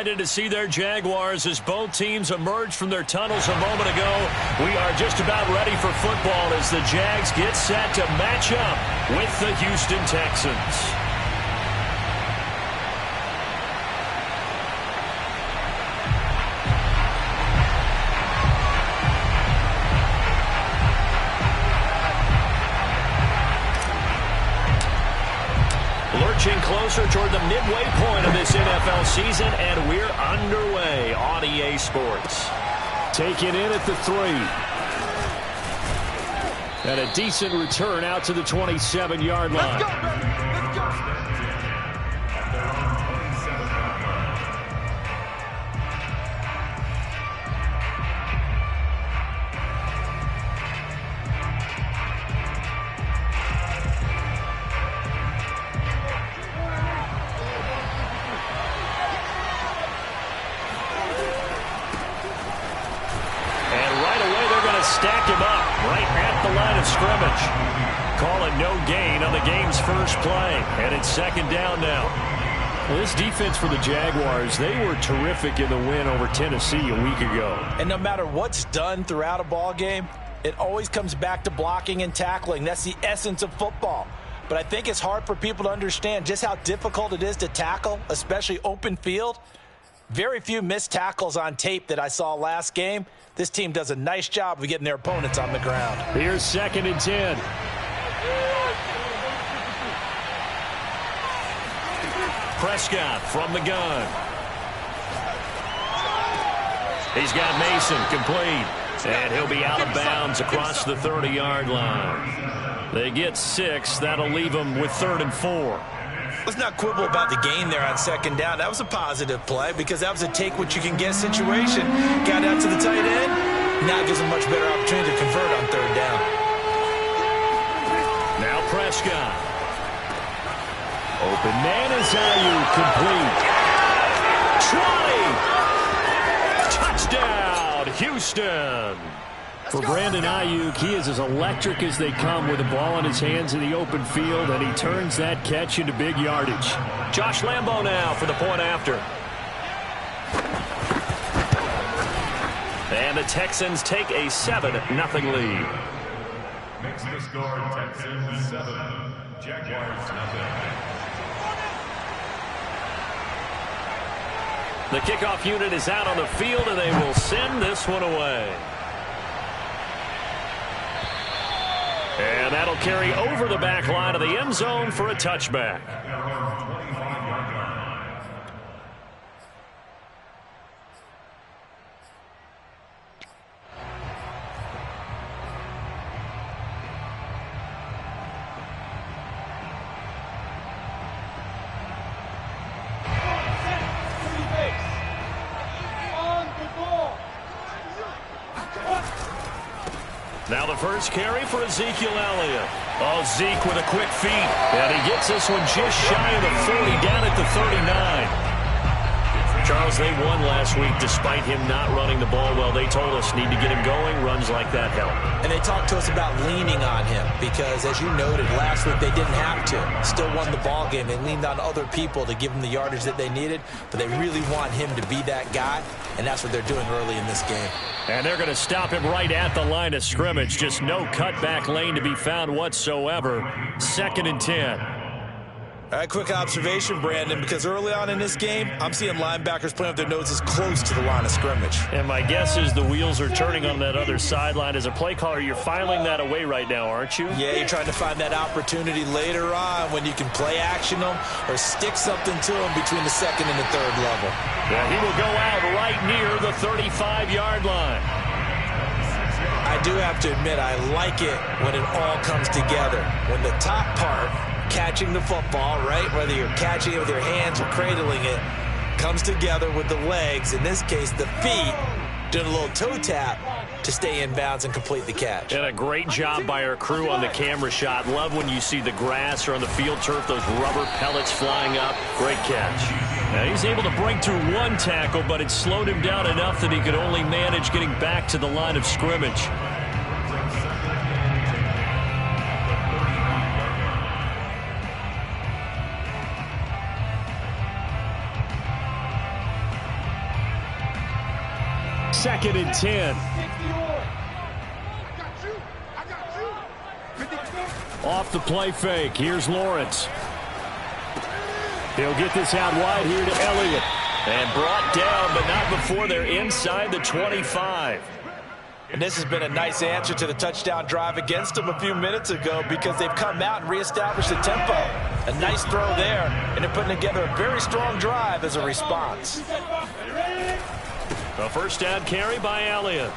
excited to see their Jaguars as both teams emerge from their tunnels a moment ago. We are just about ready for football as the Jags get set to match up with the Houston Texans. Lurching closer toward the midway point of this NFL season, and we're underway on EA Sports. Taken in at the 3. And a decent return out to the 27-yard line. Let's go. Stack him up right at the line of scrimmage. Call it no gain on the game's first play. And it's second down now. Well, this defense for the Jaguars, they were terrific in the win over Tennessee a week ago. And no matter what's done throughout a ball game, it always comes back to blocking and tackling. That's the essence of football. But I think it's hard for people to understand just how difficult it is to tackle, especially open field. Very few missed tackles on tape that I saw last game. This team does a nice job of getting their opponents on the ground. Here's 2nd and 10. Prescott from the gun. He's got Mason complete. And he'll be out of bounds across the 30-yard line. They get 6. That'll leave them with 3rd and 4. Let's not quibble about the gain there on second down. That was a positive play because that was a take-what-you-can-get situation. Got out to the tight end. Now it gives them a much better opportunity to convert on 3rd down. Now Prescott. Open man is Ayuk complete. 20! Touchdown, Houston! For Brandon Ayuk, he is as electric as they come with the ball in his hands in the open field, and he turns that catch into big yardage. Josh Lambo now for the point after. And the Texans take a 7-0 lead. Makes the score Texans 7, Jaguars 0. The kickoff unit is out on the field, and they will send this one away. And that'll carry over the back line of the end zone for a touchback. Now the first carry for Ezekiel Elliott. Oh, Zeke with a quick feet. And he gets this one just shy of the 40, down at the 39. Charles, they won last week despite him not running the ball well. They told us need to get him going. Runs like that help. And they talked to us about leaning on him because, as you noted, last week they didn't have to. Still won the ball game. They leaned on other people to give them the yardage that they needed, but they really want him to be that guy, and that's what they're doing early in this game. And they're going to stop him right at the line of scrimmage. Just no cutback lane to be found whatsoever. 2nd and 10. All right, quick observation, Brandon, because early on in this game, I'm seeing linebackers playing with their noses close to the line of scrimmage. And my guess is the wheels are turning on that other sideline. As a play caller, you're filing that away right now, aren't you? Yeah, you're trying to find that opportunity later on when you can play action them or stick something to them between the 2nd and the 3rd level. Yeah, he will go out right near the 35-yard line. I do have to admit, I like it when it all comes together. When the top part, catching the football, right, whether you're catching it with your hands or cradling it, comes together with the legs, in this case the feet, doing a little toe tap to stay in bounds and complete the catch. And a great job by our crew on the camera shot. Love when you see the grass or on the field turf, those rubber pellets flying up. Great catch. Now he's able to break through one tackle, but it slowed him down enough that he could only manage getting back to the line of scrimmage. 2nd and 10. Off the play fake. Here's Lawrence. He'll get this out wide here to Elliott. And brought down, but not before they're inside the 25. And this has been a nice answer to the touchdown drive against them a few minutes ago because they've come out and reestablished the tempo. A nice throw there, and they're putting together a very strong drive as a response. A first down carry by Elliott.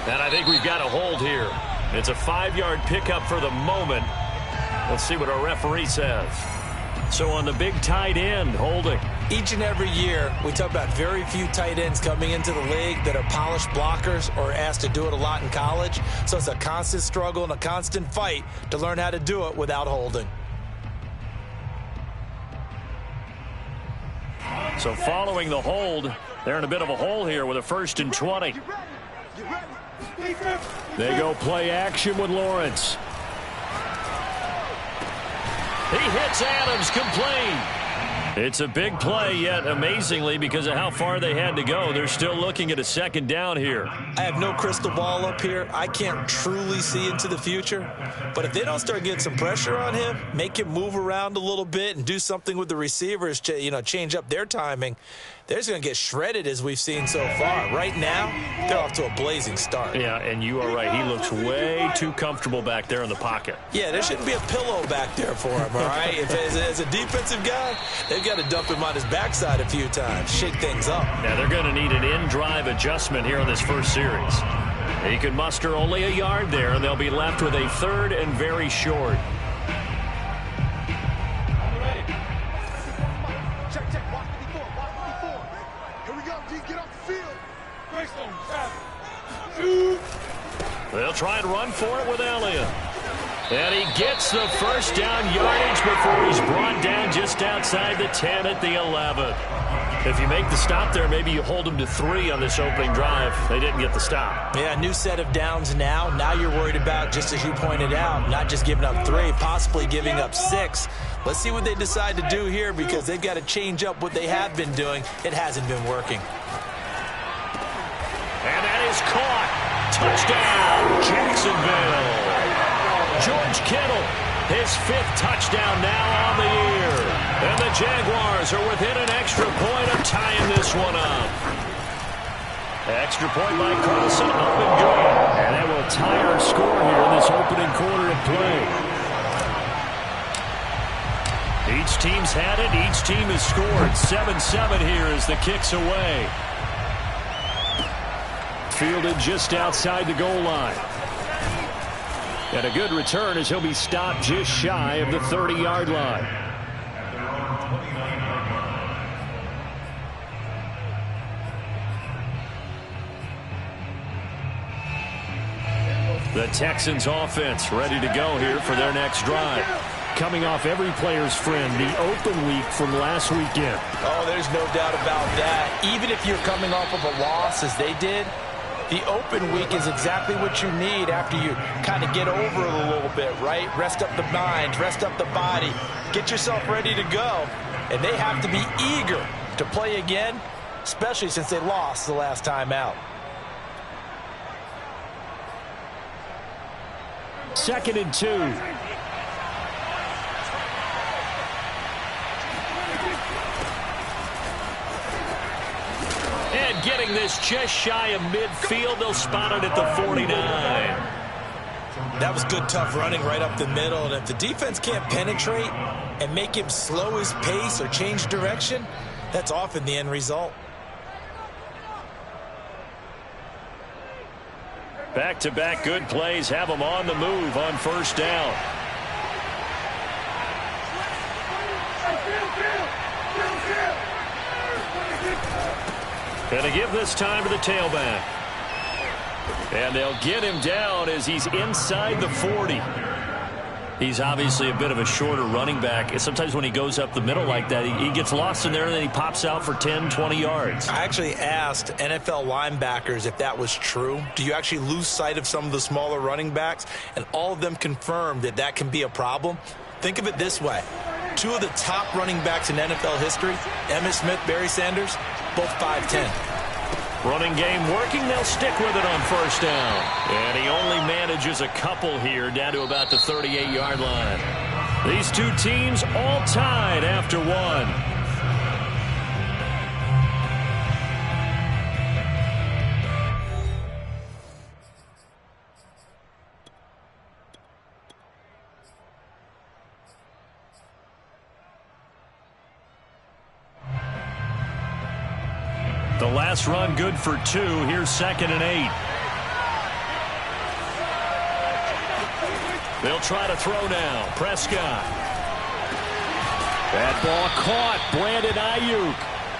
And I think we've got a hold here. It's a 5-yard pickup for the moment. Let's see what our referee says. So on the big tight end, holding. Each and every year, we talk about very few tight ends coming into the league that are polished blockers or asked to do it a lot in college. So it's a constant struggle and a constant fight to learn how to do it without holding. So following the hold, they're in a bit of a hole here with a 1st and 20. They go play action with Lawrence. He hits Adams, complete. It's a big play, yet amazingly, because of how far they had to go, they're still looking at a 2nd down here. I have no crystal ball up here. I can't truly see into the future. But if they don't start getting some pressure on him, make him move around a little bit and do something with the receivers to, change up their timing, they're just going to get shredded as we've seen so far. Right now, they're off to a blazing start. Yeah, and you are right. He looks way too comfortable back there in the pocket. Yeah, there shouldn't be a pillow back there for him, all right? If as a defensive guy, they've got to dump him on his backside a few times, shake things up. Yeah, they're going to need an in-drive adjustment here on this first series. He could muster only a yard there, and they'll be left with a 3rd and very short. They'll try and run for it with Elliott. And he gets the first down yardage before he's brought down just outside the 10 at the 11. If you make the stop there, maybe you hold him to 3 on this opening drive. They didn't get the stop. Yeah, new set of downs now. Now you're worried about, just as you pointed out, not just giving up 3, possibly giving up 6. Let's see what they decide to do here because they've got to change up what they have been doing. It hasn't been working. And that is caught. Touchdown, Jacksonville. George Kittle, his 5th touchdown now on the year. And the Jaguars are within an extra point of tying this one up. Extra point by Carlson, up and good. And that will tie our score here in this opening quarter of play. Each team's had it. Each team has scored. 7-7 here as the kick's away. Fielded just outside the goal line. And a good return as he'll be stopped just shy of the 30-yard line. The Texans offense ready to go here for their next drive. Coming off every player's friend, the open week from last weekend. Oh, there's no doubt about that. Even if you're coming off of a loss as they did, the open week is exactly what you need after you kind of get over it a little bit, right? Rest up the mind, rest up the body, get yourself ready to go. And they have to be eager to play again, especially since they lost the last time out. 2nd and 2. And getting this just shy of midfield, they'll spot it at the 49. That was good, tough running right up the middle. And if the defense can't penetrate and make him slow his pace or change direction, that's often the end result. Back-to-back good plays have them on the move on first down. Going to give this time to the tailback. And they'll get him down as he's inside the 40. He's obviously a bit of a shorter running back. Sometimes when he goes up the middle like that, he gets lost in there and then he pops out for 10, 20 yards. I actually asked NFL linebackers if that was true. Do you actually lose sight of some of the smaller running backs? And all of them confirmed that that can be a problem. Think of it this way. 2 of the top running backs in NFL history, Emmitt Smith, Barry Sanders, both 5'10". Running game working. They'll stick with it on first down. And he only manages a couple here down to about the 38-yard line. These two teams all tied after one. The last run good for 2. Here's 2nd and 8. They'll try to throw now. Prescott. That ball caught. Brandon Ayuk.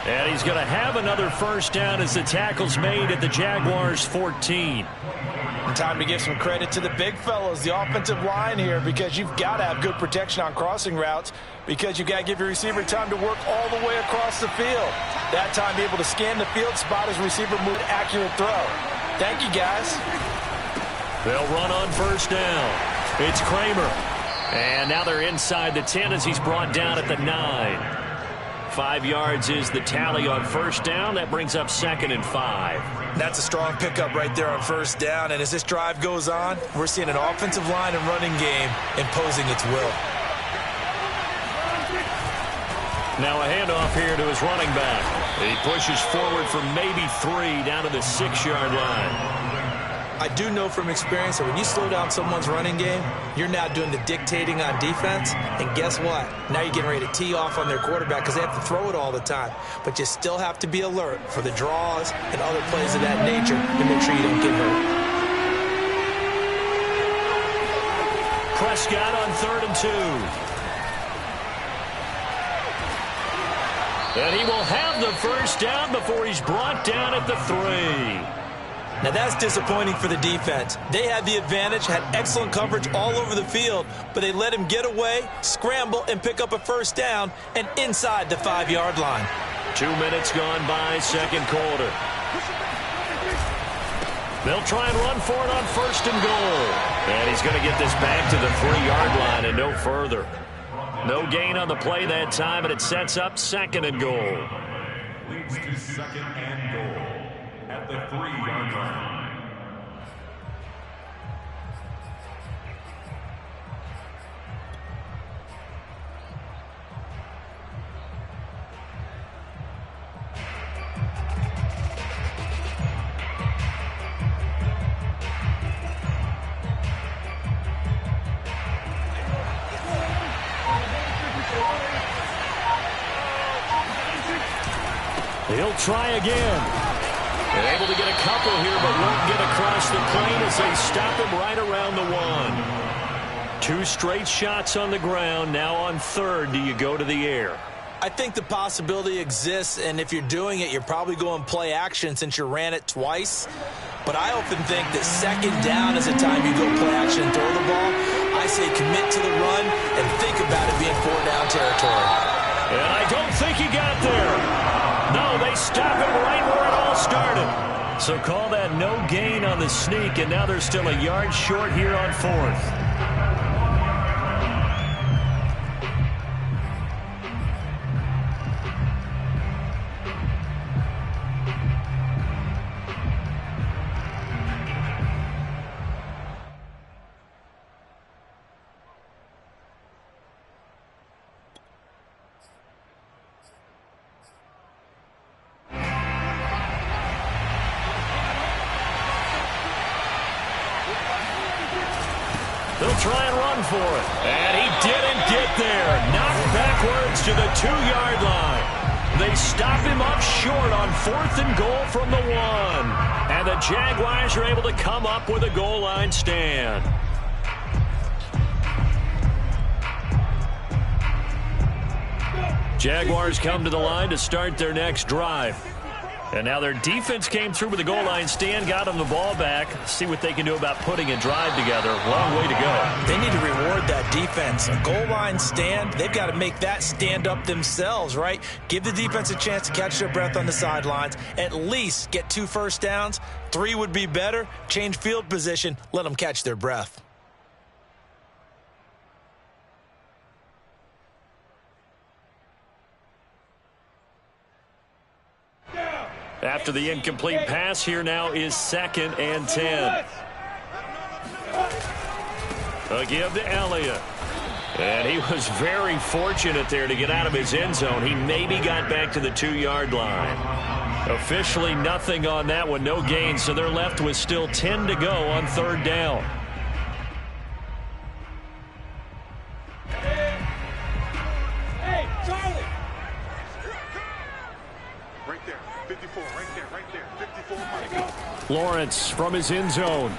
And he's going to have another first down as the tackle's made at the Jaguars' 14. And time to give some credit to the big fellas, the offensive line here, because you've got to have good protection on crossing routes, because you've got to give your receiver time to work all the way across the field. That time be able to scan the field, spot his receiver, move, accurate throw. Thank you, guys. They'll run on first down. It's Kramer. And now they're inside the 10 as he's brought down at the 9. 5 yards is the tally on first down. That brings up 2nd and 5. That's a strong pickup right there on first down. And as this drive goes on, we're seeing an offensive line and running game imposing its will. Now a handoff here to his running back. He pushes forward for maybe 3 down to the 6-yard line. I do know from experience that when you slow down someone's running game, you're now doing the dictating on defense. And guess what? Now you're getting ready to tee off on their quarterback because they have to throw it all the time. But you still have to be alert for the draws and other plays of that nature to make sure you don't get hurt. Prescott on 3rd and 2. And he will have the first down before he's brought down at the 3. Now that's disappointing for the defense. They had the advantage, had excellent coverage all over the field, but they let him get away, scramble, and pick up a first down, and inside the 5-yard line. 2 minutes gone by, second quarter. They'll try and run for it on 1st and goal. And he's going to get this back to the 3-yard line and no further. No gain on the play that time, and it sets up 2nd and goal. Leads to 2nd and goal at the 3-yard line. He'll try again. They're able to get a couple here, but won't get across the plane as they stop him right around the 1. 2 straight shots on the ground. Now on 3rd, do you go to the air? I think the possibility exists, and if you're doing it, you're probably going play action since you ran it twice. But I often think that 2nd down is the time you go play action and throw the ball. I say commit to the run and think about it being 4-down territory. And I don't think he got there. No, they stop him right where it all started. So call that no gain on the sneak, and now they're still a yard short here on 4th. They'll try and run for it. And he didn't get there. Knocked backwards to the 2-yard line. They stop him up short on 4th and goal from the 1. And the Jaguars are able to come up with a goal line stand. Jaguars come to the line to start their next drive. And now their defense came through with a goal line stand, got them the ball back. See what they can do about putting a drive together. Long way to go. They need to reward that defense. A goal line stand, they've got to make that stand up themselves, right? Give the defense a chance to catch their breath on the sidelines. At least get 2 first downs. 3 would be better. Change field position. Let them catch their breath. After the incomplete pass, here now is 2nd and 10. A give to Elliott. And he was very fortunate there to get out of his end zone. He maybe got back to the 2-yard line. Officially nothing on that one, no gain, so they're left with still 10 to go on 3rd down. Hey, Charlie! Right there, 54, right there, 54. Lawrence from his end zone.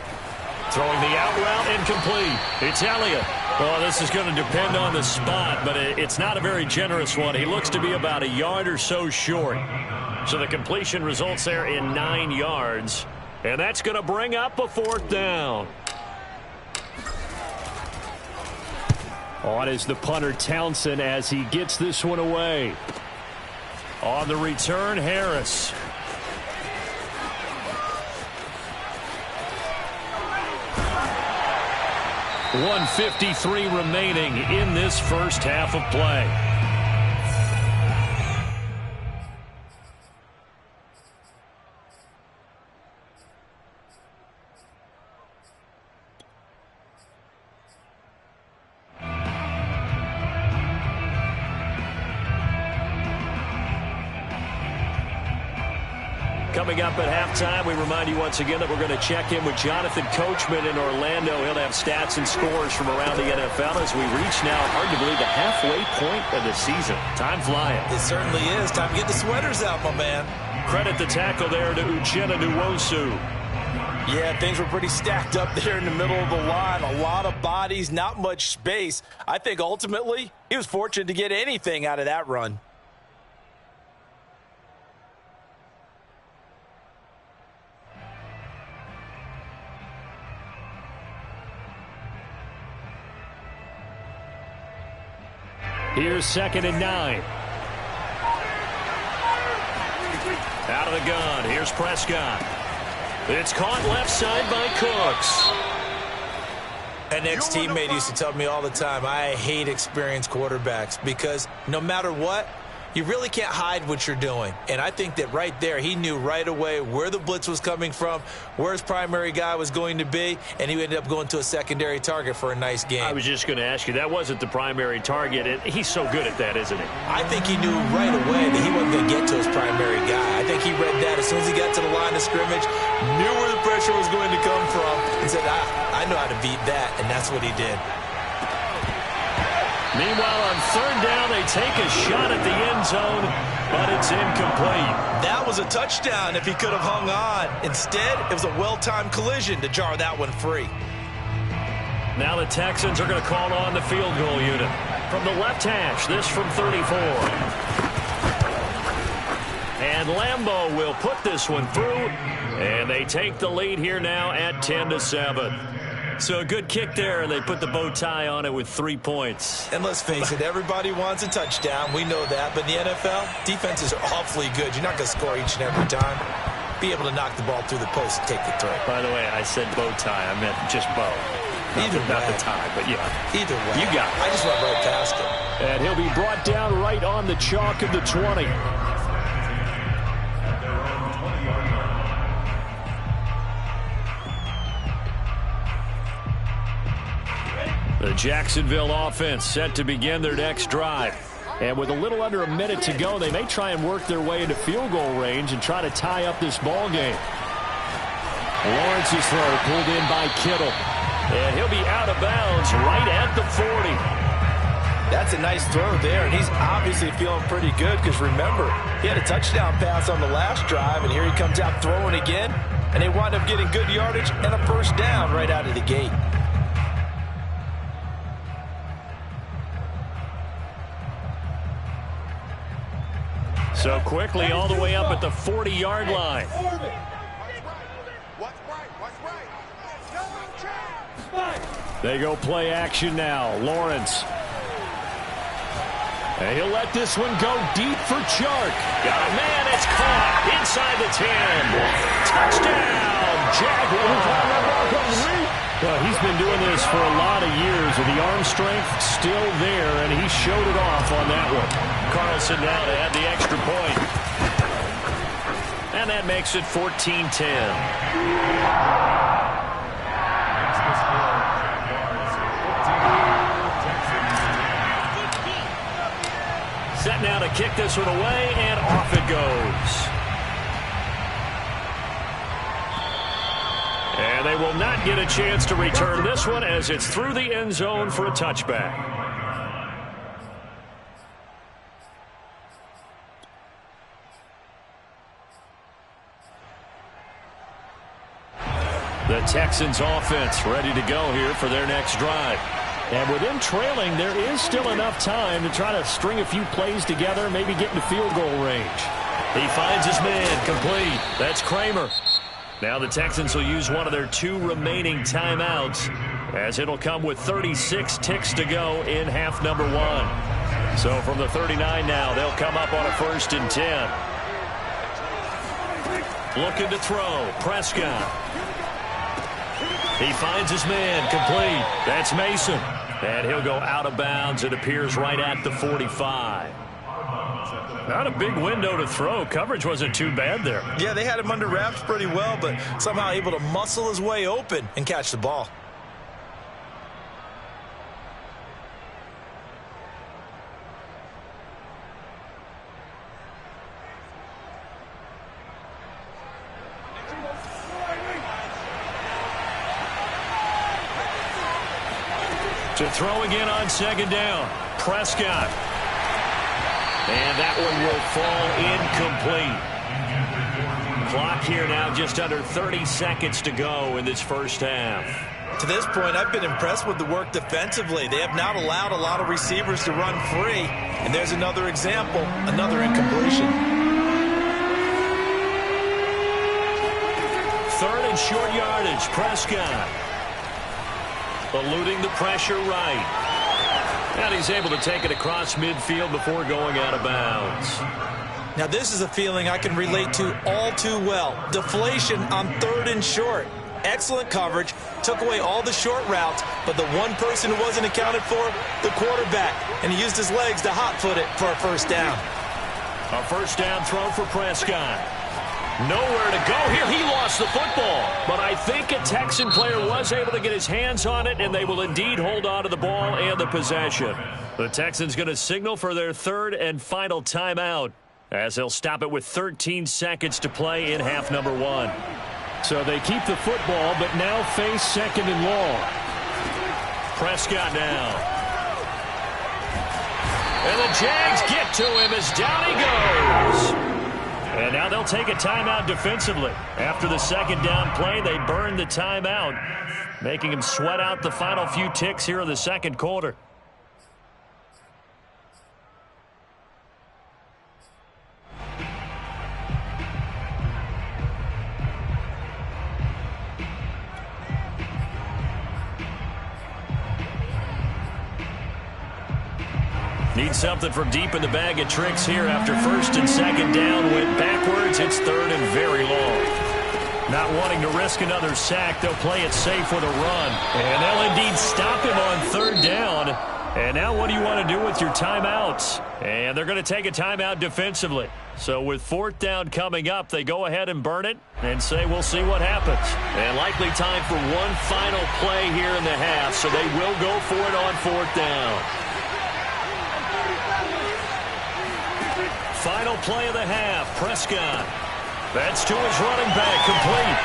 Throwing the out route, incomplete. It's Elliott. Well, this is going to depend on the spot, but it's not a very generous one. He looks to be about a yard or so short. So the completion results there in 9 yards. And that's going to bring up a 4th down. On is the punter Townsend as he gets this one away. On the return, Harris. 1:53 remaining in this first half of play. Coming up at halftime, we remind you once again that we're going to check in with Jonathan Coachman in Orlando. He'll have stats and scores from around the NFL as we reach now, hard to believe, the halfway point of the season. Time flying. It certainly is. Time to get the sweaters out, my man. Credit the tackle there to Uchenna Nwosu. Yeah, things were pretty stacked up there in the middle of the line. A lot of bodies, not much space. I think ultimately he was fortunate to get anything out of that run. Here's 2nd and 9. Out of the gun. Here's Prescott. It's caught left side by Cooks. An ex-teammate used to tell me all the time, I hate experienced quarterbacks because no matter what, you really can't hide what you're doing. And I think that right there, he knew right away where the blitz was coming from, where his primary guy was going to be, and he ended up going to a secondary target for a nice game. I was just going to ask you, that wasn't the primary target. He's so good at that, isn't he? I think he knew right away that he wasn't going to get to his primary guy. I think he read that as soon as he got to the line of scrimmage, knew where the pressure was going to come from, and said, I know how to beat that, and that's what he did. Meanwhile, on 3rd down, they take a shot at the end zone, but it's incomplete. That was a touchdown if he could have hung on. Instead, it was a well-timed collision to jar that one free. Now the Texans are going to call on the field goal unit. From the left hash, this from 34. And Lambeau will put this one through, and they take the lead here now at 10-7. So a good kick there, and they put the bow tie on it with 3 points. And let's face it, everybody wants a touchdown. We know that. But in the NFL, defenses are awfully good. You're not going to score each and every time. Be able to knock the ball through the post and take the throw. By the way, I said bow tie. I meant just bow. Not the tie, but yeah. Either way. You got it. I just went right past it. And he'll be brought down right on the chalk of the 20. The Jacksonville offense set to begin their next drive. And with a little under a minute to go, they may try and work their way into field goal range and try to tie up this ball game. Lawrence's throw pulled in by Kittle. And he'll be out of bounds right at the 40. That's a nice throw there, and he's obviously feeling pretty good because, remember, he had a touchdown pass on the last drive, and here he comes out throwing again, and they wind up getting good yardage and a first down right out of the gate. So quickly all the way up at the 40-yard line. They go play action now. Lawrence. And he'll let this one go deep for Chark. Got a man. It's caught inside the 10. Touchdown, Jaguars. Well, he's been doing this for a lot of years, with the arm strength still there, and he showed it off on that one. Carlson now to add the extra point. And that makes it 14-10. Set now to kick this one away, and off it goes. And they will not get a chance to return this one as it's through the end zone for a touchback. The Texans offense ready to go here for their next drive. And with them trailing, there is still enough time to try to string a few plays together, maybe get into field goal range. He finds his man, complete. That's Kramer. Now the Texans will use one of their 2 remaining timeouts, as it'll come with 36 ticks to go in half number 1. So from the 39 now, they'll come up on a 1st and 10. Looking to throw, Prescott. He finds his man, complete. That's Mason. And he'll go out of bounds. It appears right at the 45. Not a big window to throw. Coverage wasn't too bad there. Yeah, they had him under wraps pretty well, but somehow able to muscle his way open and catch the ball. To throw again on 2nd down. Prescott. And that one will fall incomplete. Clock here now just under 30 seconds to go in this first half. To this point, I've been impressed with the work defensively. They have not allowed a lot of receivers to run free. And there's another example, another incompletion. 3rd and short yardage, Prescott. Eluding the pressure right. And he's able to take it across midfield before going out of bounds. Now this is a feeling I can relate to all too well. Deflation on 3rd and short. Excellent coverage. Took away all the short routes, but the one person who wasn't accounted for, the quarterback. And he used his legs to hot-foot it for a 1st down. A 1st down throw for Prescott. Nowhere to go here. He lost the football. But I think a Texan player was able to get his hands on it, and they will indeed hold on to the ball and the possession. The Texans going to signal for their 3rd and final timeout, as they'll stop it with 13 seconds to play in half number 1. So they keep the football, but now face 2nd and long. Prescott now. And the Jags get to him as down he goes. And now they'll take a timeout defensively. After the 2nd down play, they burn the timeout, making him sweat out the final few ticks here in the 2nd quarter. Need something from deep in the bag of tricks here after 1st and 2nd down. Went backwards. It's 3rd and very long. Not wanting to risk another sack, they'll play it safe with a run. And they'll indeed stop him on 3rd down. And now what do you want to do with your timeouts? And they're going to take a timeout defensively. So with 4th down coming up, they go ahead and burn it and say we'll see what happens. And likely time for one final play here in the half, so they will go for it on 4th down. Final play of the half, Prescott. That's to his running back, complete.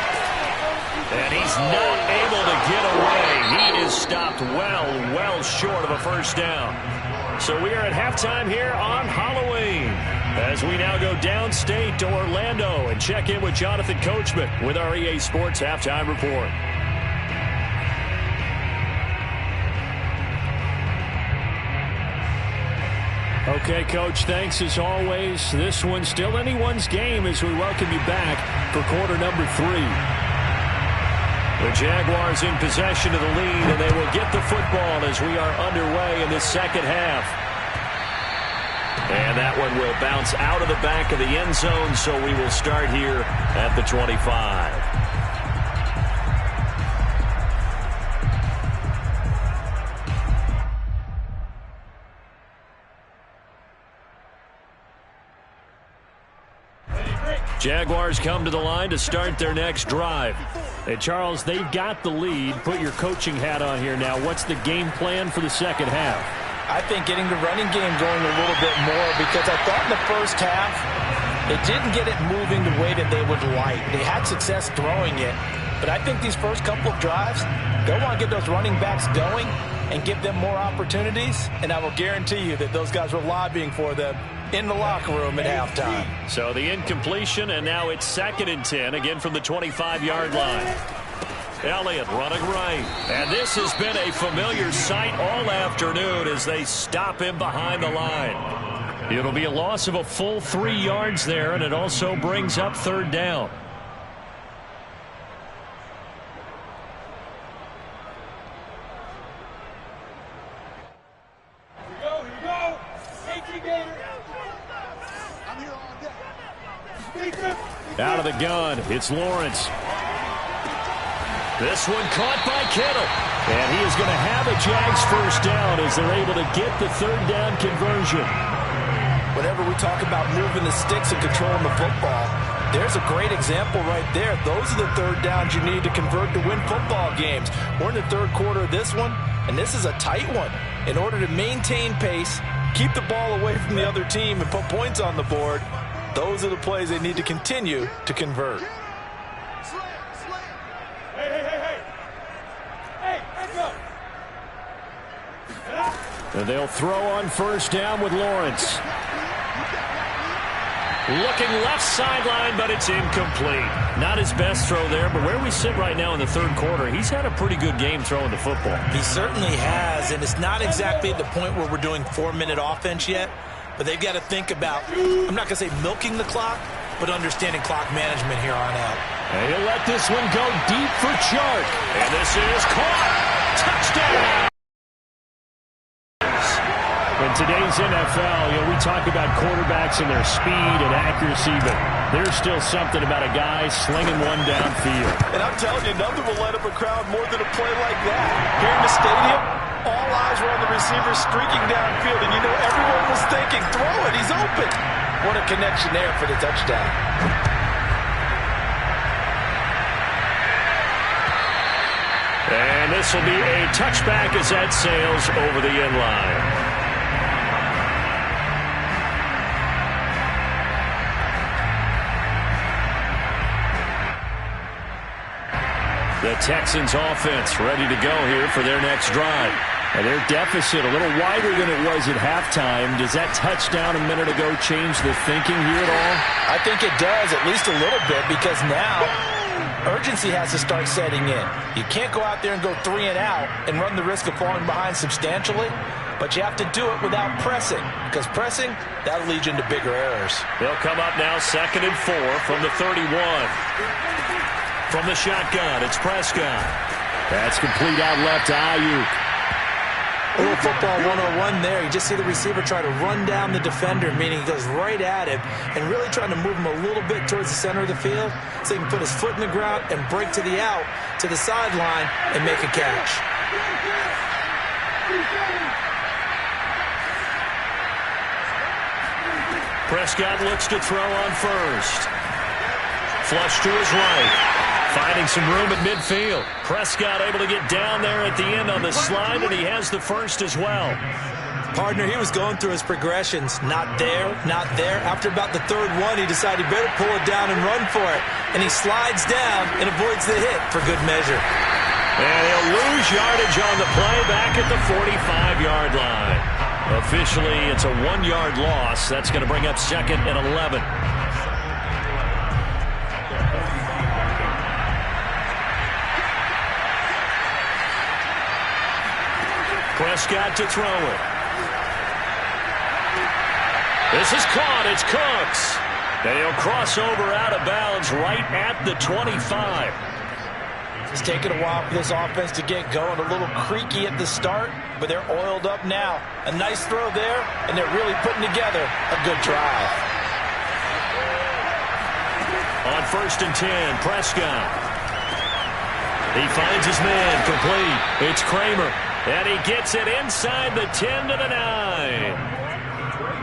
And he's not able to get away. He is stopped well short of a 1st down. So we are at halftime here on Halloween, as we now go downstate to Orlando and check in with Jonathan Coachman with our EA Sports Halftime Report. Okay, Coach, thanks as always. This one's still anyone's game as we welcome you back for quarter number 3. The Jaguars in possession of the lead, and they will get the football as we are underway in this 2nd half. And that one will bounce out of the back of the end zone, so we will start here at the 25. Jaguars come to the line to start their next drive. And, Charles, they've got the lead. Put your coaching hat on here now. What's the game plan for the second half? I think getting the running game going a little bit more, because I thought in the first half they didn't get it moving the way that they would like. They had success throwing it, but I think these first couple of drives, they'll want to get those running backs going and give them more opportunities, and I will guarantee you that those guys were lobbying for them in the locker room at halftime. So the incompletion, and now it's 2nd and 10, again from the 25-yard line. Elliott running right. And this has been a familiar sight all afternoon as they stop him behind the line. It'll be a loss of a full 3 yards there, and it also brings up 3rd down. Out of the gun, it's Lawrence. This one caught by Kittle. And he is going to have a Jags first down as they're able to get the 3rd down conversion. Whenever we talk about moving the sticks and controlling the football, there's a great example right there. Those are the 3rd downs you need to convert to win football games. We're in the 3rd quarter of this one, and this is a tight one. In order to maintain pace, keep the ball away from the other team, and put points on the board, those are the plays they need to continue to convert. And they'll throw on first down with Lawrence. Looking left sideline, but it's incomplete. Not his best throw there, but where we sit right now in the 3rd quarter, he's had a pretty good game throwing the football. He certainly has, and it's not exactly at the point where we're doing 4-minute offense yet, but they've got to think about, I'm not going to say milking the clock, but understanding clock management here on out. And he'll let this one go deep for Chark. And this is caught. Touchdown! In today's NFL, we talk about quarterbacks and their speed and accuracy, but there's still something about a guy slinging one downfield. And I'm telling you, nothing will light up a crowd more than a play like that. Here in the stadium, all eyes were on the receiver streaking downfield, and everyone was thinking, throw it, he's open. What a connection there for the touchdown. And this will be a touchback as that sails over the end line. The Texans offense ready to go here for their next drive. And their deficit a little wider than it was at halftime. Does that touchdown a minute ago change the thinking here at all? I think it does, at least a little bit, because now urgency has to start setting in. You can't go out there and go 3 and out and run the risk of falling behind substantially, but you have to do it without pressing, because pressing, that'll lead you into bigger errors. They'll come up now 2nd and 4 from the 31. From the shotgun, it's Prescott. That's complete out left to Ayuk. A little football 101 there. You just see the receiver try to run down the defender, meaning he goes right at him and really trying to move him a little bit towards the center of the field so he can put his foot in the ground and break to the out, to the sideline, and make a catch. Prescott looks to throw on first. Flush to his right. Finding some room at midfield. Prescott able to get down there at the end on the slide, and he has the first as well. Partner, he was going through his progressions. Not there, not there. After about the 3rd one, he decided he better pull it down and run for it. And he slides down and avoids the hit for good measure. And he'll lose yardage on the play back at the 45-yard line. Officially, it's a 1-yard loss. That's going to bring up 2nd and 11. Prescott to throw it. This is caught. It's Cooks. And he'll cross over out of bounds right at the 25. It's taken a while for this offense to get going. A little creaky at the start, but they're oiled up now. A nice throw there, and they're really putting together a good drive. On 1st and 10, Prescott. He finds his man complete. It's Kramer. And he gets it inside the 10 to the 9.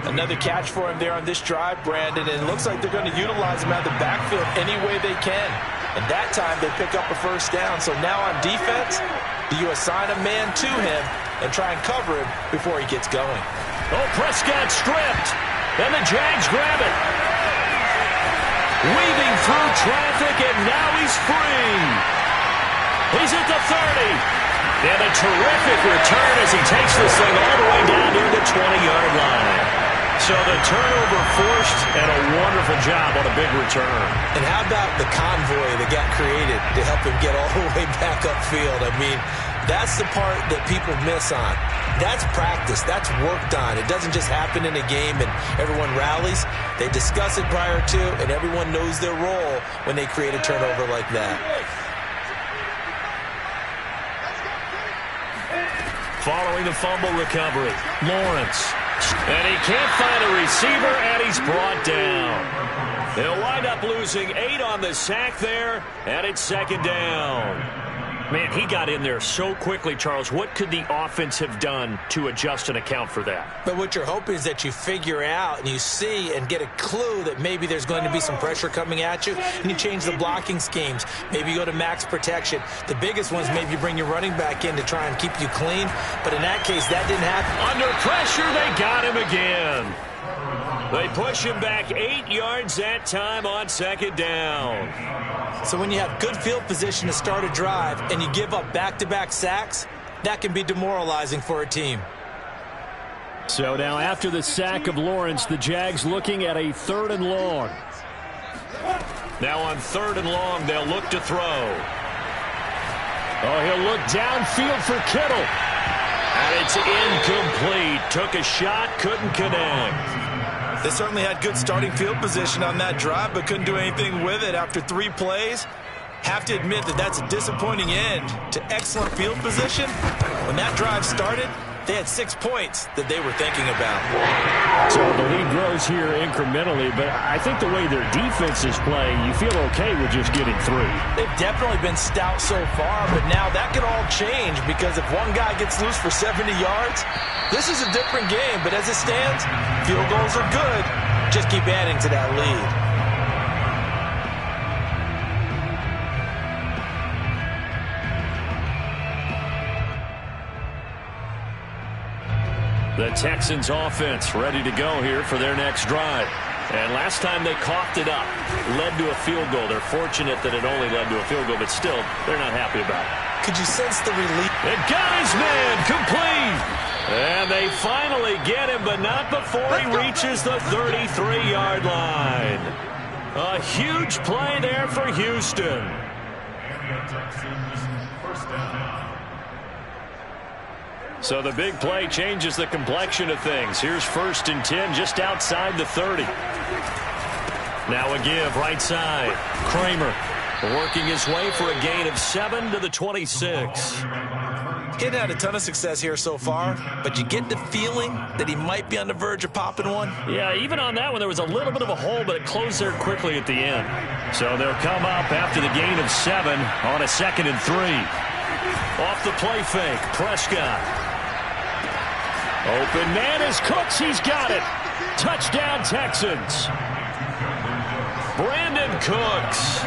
Another catch for him there on this drive, Brandon, and it looks like they're going to utilize him out of the backfield any way they can. And that time they pick up a first down. So now on defense, do you assign a man to him and try and cover him before he gets going? Oh, Prescott stripped, and the Jags grab it. Weaving through traffic, and now he's free. He's at the 30. And a terrific return as he takes this thing all the way down near the 20-yard line. So the turnover forced, and a wonderful job on a big return. And how about the convoy that got created to help him get all the way back upfield? I mean, that's the part that people miss on. That's practice. That's worked on. It doesn't just happen in a game and everyone rallies. They discuss it prior to, and everyone knows their role when they create a turnover like that. Following the fumble recovery, Lawrence. And he can't find a receiver, and he's brought down. They'll wind up losing 8 on the sack there, and it's second down. Man, he got in there so quickly, Charles. What could the offense have done to adjust and account for that? But what you're hoping is that you figure out and you see and get a clue that maybe there's going to be some pressure coming at you, and you change the blocking schemes. Maybe you go to max protection. The biggest ones, maybe you bring your running back in to try and keep you clean. But in that case, that didn't happen. Under pressure, they got him again. They push him back 8 yards that time on second down. So when you have good field position to start a drive and you give up back-to-back sacks, that can be demoralizing for a team. So now after the sack of Lawrence, the Jags looking at a 3rd and long. Now on 3rd and long, they'll look to throw. Oh, he'll look downfield for Kittle. And it's incomplete. Took a shot, couldn't connect. They certainly had good starting field position on that drive, but couldn't do anything with it after 3 plays. Have to admit that that's a disappointing end to excellent field position. When that drive started, they had 6 points that they were thinking about. So the lead grows here incrementally, but I think the way their defense is playing, you feel okay with just getting 3. They've definitely been stout so far, but now that could all change because if one guy gets loose for 70 yards, this is a different game. But as it stands, field goals are good. Just keep adding to that lead. The Texans offense ready to go here for their next drive. And last time they coughed it up, led to a field goal. They're fortunate that it only led to a field goal, but still, they're not happy about it. Could you sense the relief? It got his man complete. And they finally get him, but not before he reaches the 33-yard line. A huge play there for Houston. So the big play changes the complexion of things. Here's 1st and 10 just outside the 30. Now a give right side. Kramer working his way for a gain of 7 to the 26. He hadn't had a ton of success here so far, but you get the feeling that he might be on the verge of popping one. Yeah, even on that one, there was a little bit of a hole, but it closed there quickly at the end. So they'll come up after the gain of 7 on a 2nd and 3. Off the play fake, Prescott. Open man is Cooks. He's got it. Touchdown, Texans. Brandon Cooks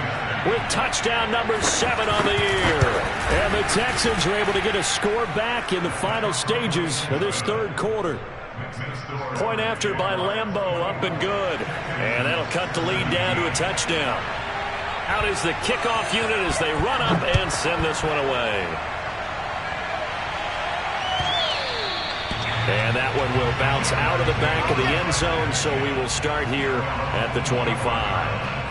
with touchdown number 7 on the year. And the Texans are able to get a score back in the final stages of this 3rd quarter. Point after by Lambeau, up and good. And that'll cut the lead down to a touchdown. Out is the kickoff unit as they run up and send this one away. And that one will bounce out of the back of the end zone, so we will start here at the 25.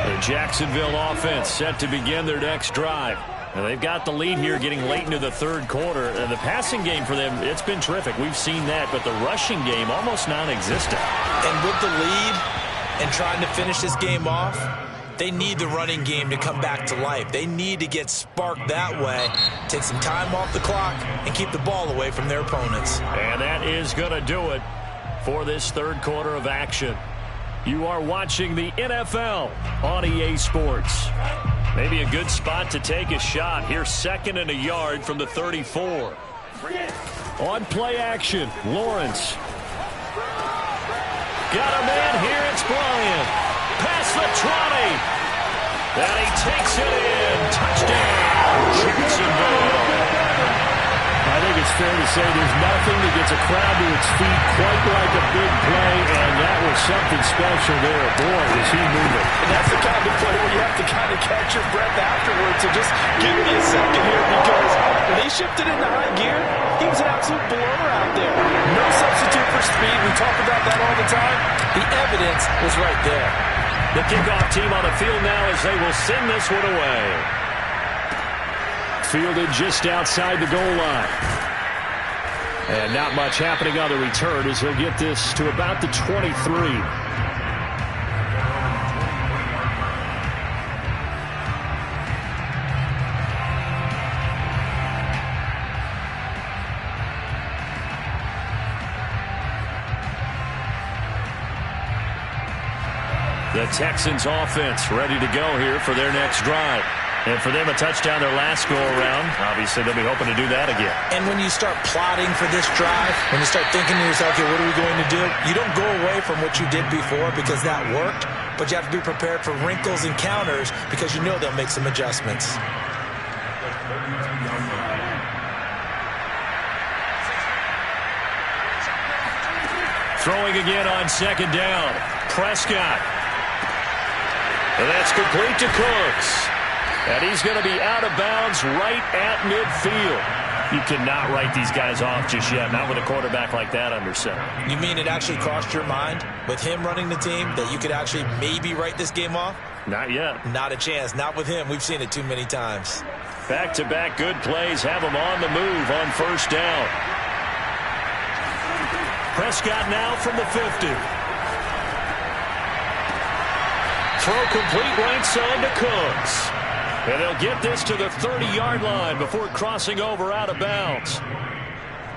The Jacksonville offense set to begin their next drive. And they've got the lead here getting late into the 3rd quarter. And the passing game for them, it's been terrific. We've seen that. But the rushing game, almost non-existent. And with the lead and trying to finish this game off, They need the running game to come back to life. They need to get sparked that way, take some time off the clock, and keep the ball away from their opponents. And that is going to do it for this third quarter of action. You are watching the NFL on EA Sports. Maybe a good spot to take a shot. Here, 2nd and a yard from the 34. On play action, Lawrence. Got a man here, it's Bryant. Past the 20. And he takes it in. Touchdown, Jacksonville. I think it's fair to say there's nothing that gets a crowd to its feet quite like a big play, and that was something special there. Boy, was he moving. And that's the kind of play where you have to kind of catch your breath afterwards. So just give me a second here, because when he shifted into high gear, he was an absolute blower out there. No substitute for speed. We talk about that all the time. The evidence was right there. The kickoff team on the field now as they will send this one away. Fielded just outside the goal line. And not much happening on the return as he'll get this to about the 23. The Texans offense ready to go here for their next drive. And for them, a touchdown their last go-around. Obviously, they'll be hoping to do that again. And when you start plotting for this drive, when you start thinking to yourself, okay, what are we going to do? You don't go away from what you did before because that worked, but you have to be prepared for wrinkles and counters because you know they'll make some adjustments. Throwing again on 2nd down. Prescott. And that's complete to Cooks. And he's going to be out of bounds right at midfield. You cannot write these guys off just yet, not with a quarterback like that under center. You mean it actually crossed your mind with him running the team that you could actually maybe write this game off? Not yet. Not a chance. Not with him. We've seen it too many times. Back-to-back good plays have him on the move on 1st down. Prescott now from the 50. Throw complete right side to Cooks. And they'll get this to the 30-yard line before crossing over out of bounds.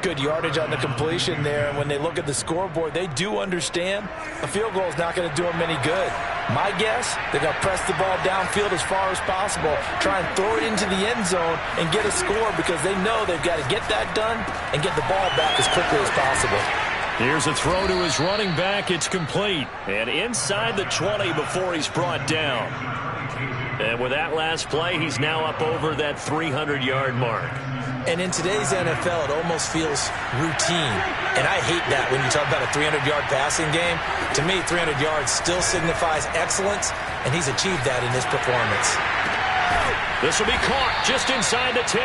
Good yardage on the completion there. And when they look at the scoreboard, they do understand a field goal is not going to do them any good. My guess, they're going to press the ball downfield as far as possible, try and throw it into the end zone and get a score because they know they've got to get that done and get the ball back as quickly as possible. Here's a throw to his running back. It's complete. And inside the 20 before he's brought down. And with that last play, he's now up over that 300-yard mark. And in today's NFL, it almost feels routine. And I hate that when you talk about a 300-yard passing game. To me, 300 yards still signifies excellence, and he's achieved that in his performance. This will be caught just inside the 10.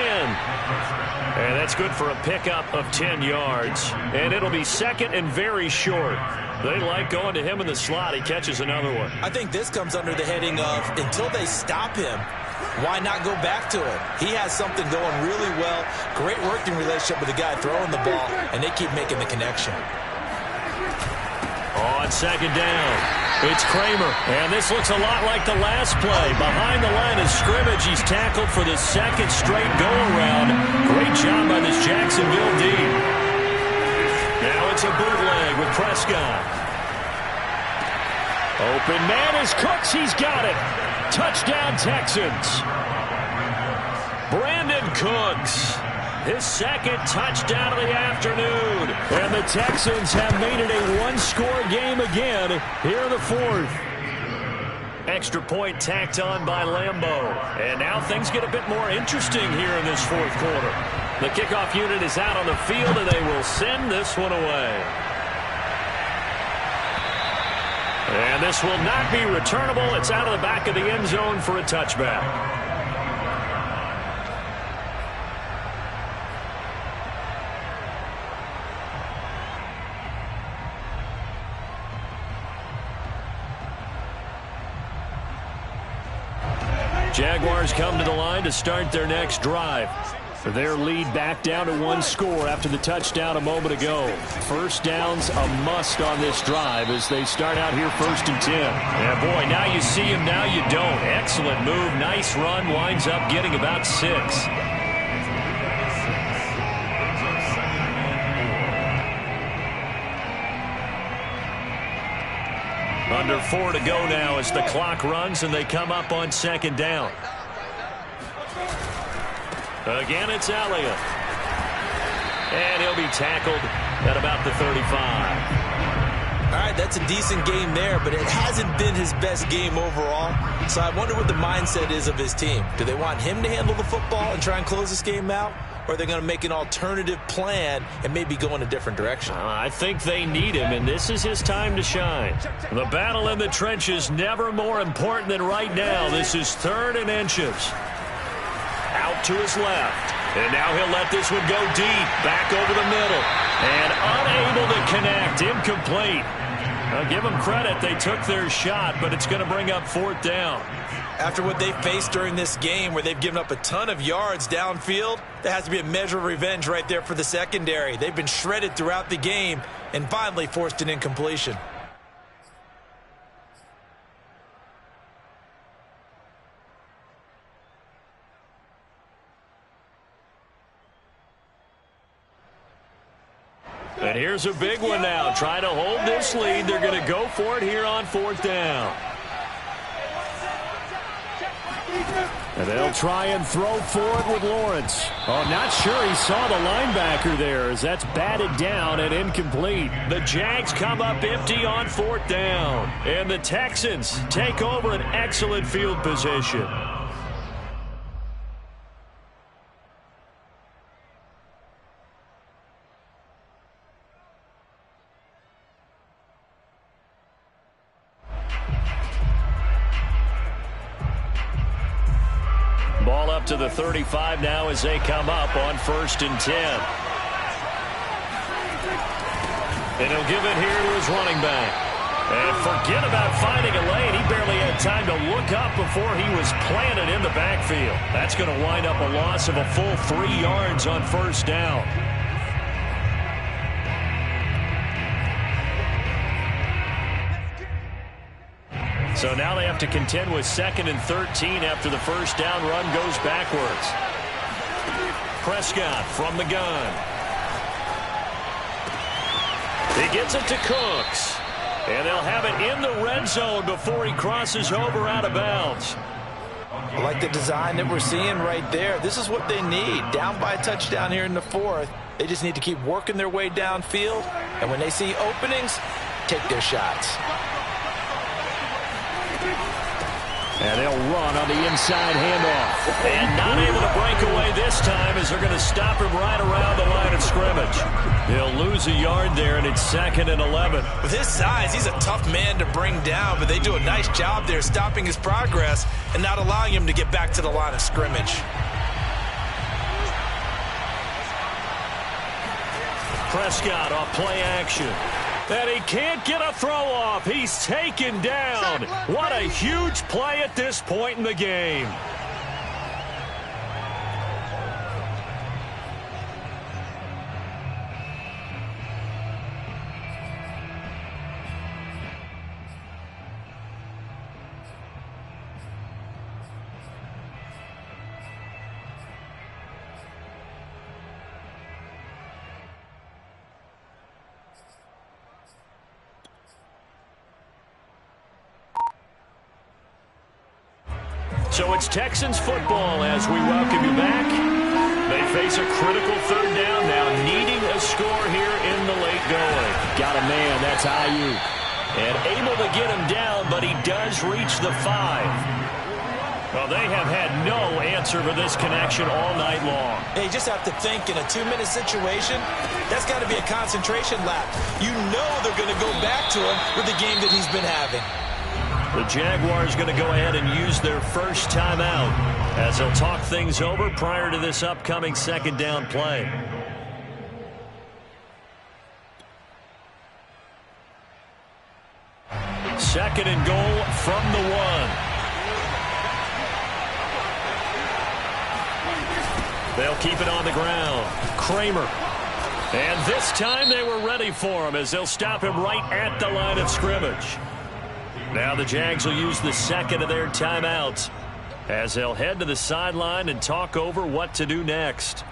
And that's good for a pickup of 10 yards. And it'll be 2nd and very short. They like going to him in the slot. He catches another one. I think this comes under the heading of until they stop him, why not go back to it? He has something going really well. Great working relationship with the guy throwing the ball, and they keep making the connection. On 2nd down, it's Kramer. And this looks a lot like the last play. Behind the line of scrimmage, he's tackled for the 2nd straight go-around. Great job by this Jacksonville D. Now it's a bootleg with Prescott. Open man is Cooks. He's got it. Touchdown, Texans. Brandon Cooks. His 2nd touchdown of the afternoon. And the Texans have made it a one-score game again here in the 4th. Extra point tacked on by Lambeau. And now things get a bit more interesting here in this 4th quarter. The kickoff unit is out on the field, and they will send this one away. And this will not be returnable. It's out of the back of the end zone for a touchback. Jaguars come to the line to start their next drive. Their lead back down to one score after the touchdown a moment ago. First down's a must on this drive as they start out here 1st and 10. Yeah, boy, now you see him, now you don't. Excellent move, nice run, winds up getting about 6. Under 4 to go now as the clock runs and they come up on 2nd down. Again, it's Elliott. And he'll be tackled at about the 35. All right, that's a decent game there, but it hasn't been his best game overall. So I wonder what the mindset is of his team. Do they want him to handle the football and try and close this game out? Or are they going to make an alternative plan and maybe go in a different direction? I think they need him, and this is his time to shine. The battle in the trenches never more important than right now. This is 3rd and inches. Out to his left. And now he'll let this one go deep. Back over the middle. And unable to connect. Incomplete. I'll give them credit. They took their shot, but it's going to bring up 4th down. After what they faced during this game where they've given up a ton of yards downfield, there has to be a measure of revenge right there for the secondary. They've been shredded throughout the game and finally forced an incompletion. And here's a big one now. Trying to hold this lead. They're going to go for it here on 4th down. And they'll try and throw for it with Lawrence. Oh, not sure he saw the linebacker there as that's batted down and incomplete. The Jags come up empty on 4th down. And the Texans take over an excellent field position. Ball up to the 35 now as they come up on 1st and 10. And he'll give it here to his running back. And forget about finding a lane. He barely had time to look up before he was planted in the backfield. That's going to wind up a loss of a full 3 yards on 1st down. So now they have to contend with 2nd and 13 after the 1st down run goes backwards. Prescott from the gun. He gets it to Cooks. And they'll have it in the red zone before he crosses over out of bounds. I like the design that we're seeing right there. This is what they need. Down by a touchdown here in the 4th. They just need to keep working their way downfield. And when they see openings, take their shots. And they'll run on the inside handoff. And not able to break away this time as they're going to stop him right around the line of scrimmage. He'll lose a yard there, and it's 2nd and 11. With his size, he's a tough man to bring down, but they do a nice job there stopping his progress and not allowing him to get back to the line of scrimmage. Prescott off play action. And he can't get a throw off. He's taken down. What a huge play at this point in the game. So it's Texans football as we welcome you back. They face a critical 3rd down now, needing a score here in the late going. Got a man, that's IU. And able to get him down, but he does reach the 5. Well, they have had no answer for this connection all night long. Hey, you just have to think in a 2-minute situation, that's got to be a concentration lap. You know they're going to go back to him with the game that he's been having. The Jaguars going to go ahead and use their first timeout as they'll talk things over prior to this upcoming 2nd down play. Second and goal from the 1. They'll keep it on the ground. Kramer. And this time they were ready for him as they'll stop him right at the line of scrimmage. Now the Jags will use the second of their timeouts as they'll head to the sideline and talk over what to do next.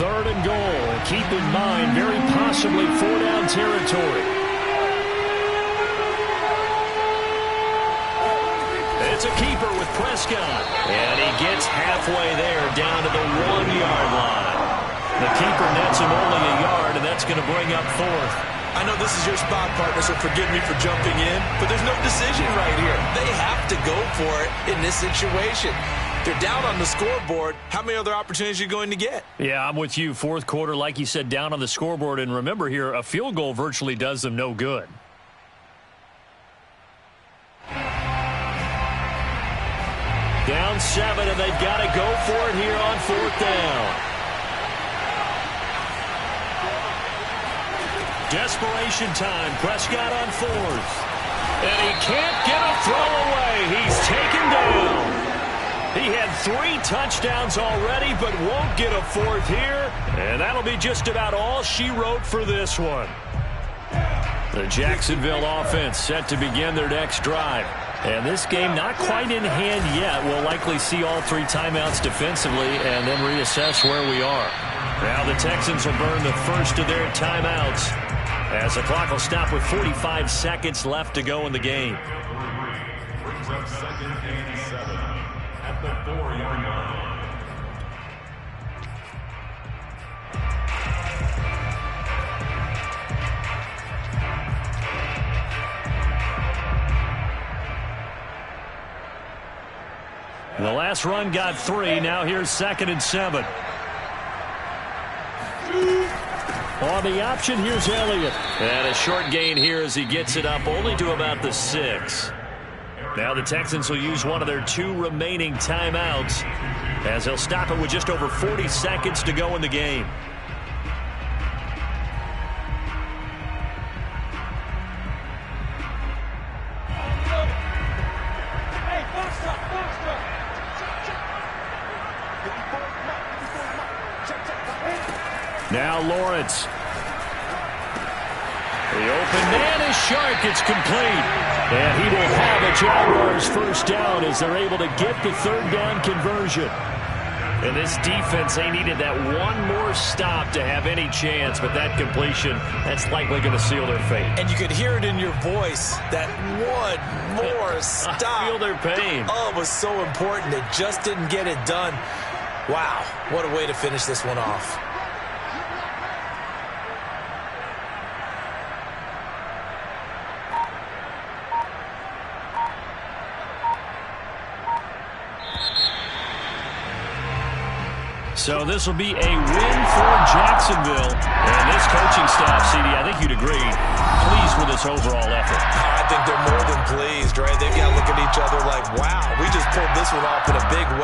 3rd and goal. Keep in mind, very possibly 4-down territory. It's a keeper with Prescott. And he gets halfway there down to the 1-yard line. The keeper nets him only a yard, and that's going to bring up 4th. I know this is your spot, partner, so forgive me for jumping in, but there's no decision right here. They have to go for it in this situation. They're down on the scoreboard. How many other opportunities are you going to get? Yeah, I'm with you. 4th quarter, like you said, down on the scoreboard. And remember here, a field goal virtually does them no good. Down 7, and they've got to go for it here on 4th down. Desperation time. Prescott on 4th. And he can't get a throw away. He's taken down. He had 3 touchdowns already, but won't get a 4th here. And that'll be just about all she wrote for this one. The Jacksonville offense set to begin their next drive. And this game not quite in hand yet. We'll likely see all 3 timeouts defensively and then reassess where we are. Now the Texans will burn the first of their timeouts as the clock will stop with 45 seconds left to go in the game. Brings up 2nd and 7 at the 4-yard line. The last run got 3. Now here's 2nd and 7. On the option, here's Elliott. And a short gain here as he gets it up only to about the 6. Now the Texans will use one of their 2 remaining timeouts as they'll stop it with just over 40 seconds to go in the game. Now Lawrence. The open man is Shark. It's complete. And he will have a Jaguars first down as they're able to get the 3rd down conversion. And this defense, they needed that one more stop to have any chance, but that completion, that's likely going to seal their fate. And you could hear it in your voice, that one more stop. I feel their pain. Oh, it was so important. They just didn't get it done. Wow, what a way to finish this one off. So this will be a win for Jacksonville. And this coaching staff, CD, I think you'd agree, pleased with this overall effort. I think they're more than pleased, right? They've got to look at each other like, wow, we just pulled this one off in a big way.